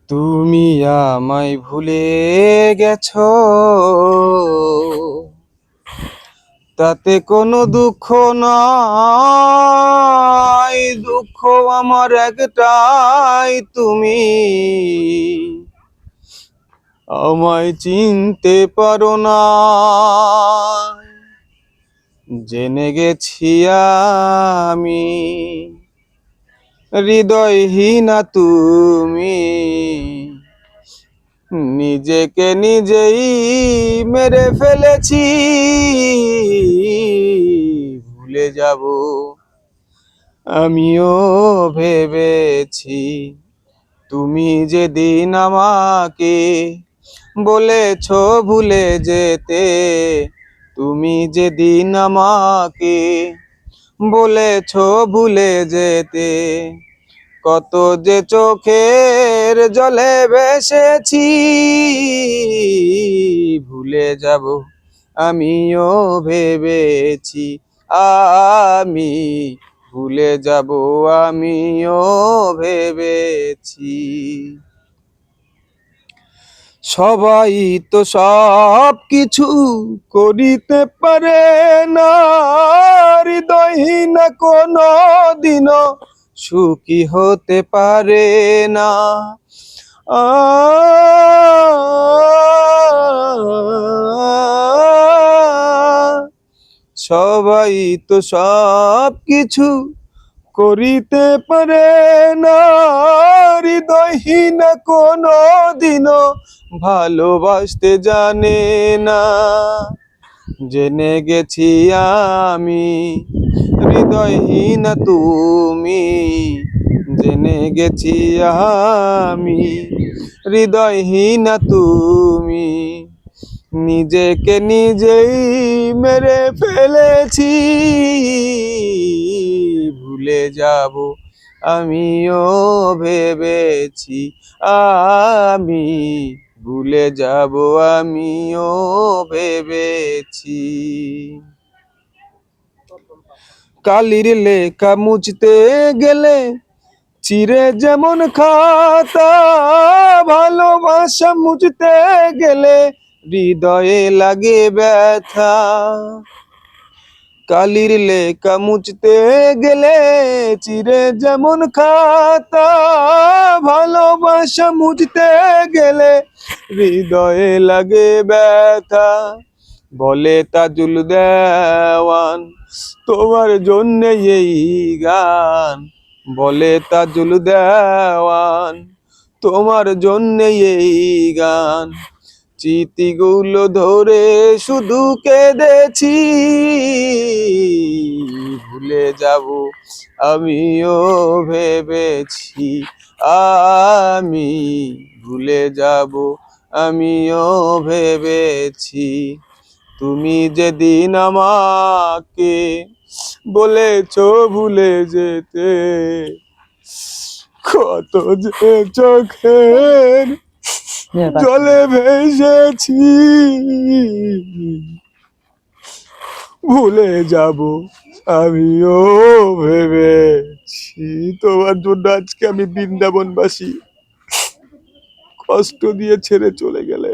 তুমি আমায় ভুলে গেছো, তাতে কোনো দুঃখ নাই। দুঃখ আমার একটাই, তুমি আমায় চিনতে পারো না। জেনে গেছি আমি হৃদয়হীনা তুমি, নিজেকে নিজেই মেরে ফেলেছি। ভুলে যাব আমিও ভেবেছি, তুমি যেদিন আমাকে বলেছো ভুলে যেতে। তুমি যেদিন আমাকে বলেছো ভুলে যেতে, কত যে চোখের জলে ভেসেছি। ভুলে যাব আমিও ভেবেছি, আমি ভুলে যাব আমিও ভেবেছি। সবাই তো সব কিছু করিতে পারে না, হৃদয়হীন কোনো দিনও সুখী হতে পারে না। আ সবাই তো সব কিছু করিতে পারে না, হৃদয়হীন কোনো দিনও ভালোবাসতে জানে না। জেনে গেছি আমি হৃদয়হীন তুমি, জেনে গেছি আমি হৃদয়হীন তুমি, নিজেকে নিজেই মেরে ফেলেছি। ভুলে যাব আমিও ভেবেছি, আমি ভুলে যাব আমিও ভেবেছি। কালির লেখা মুছতে গেলে চিরে যেমন খাতা, ভালোবাসা মুছতে গেলে হৃদয়ে লাগে ব্যথা। কালির লেখা মুছতে গেলে চিরে যেমন খাতা, ভালোবাসা মুছতে গেলে হৃদয়ে লাগে ব্যথা। বলে তাজুল দেওয়ান তোমার জন্যে এই গান, বলে তাজুল দেওয়ান তোমার জন্যে এই গান। স্মৃতিগুলো ধরে শুধু কেঁদেছি, ভুলে যাব আমিও ভেবেছি, আমি ভুলে যাব আমিও ভেবেছি। তুমি যেদিন আমাকে বলেছো ভুলে যেতে, কত যে চোখের জলে ভেসেছি। ভুলে যাব আমিও ভেবেছি। তোমার জন্য আজকে আমি বৃন্দাবনবাসী কষ্ট দিয়ে ছেড়ে চলে গেলে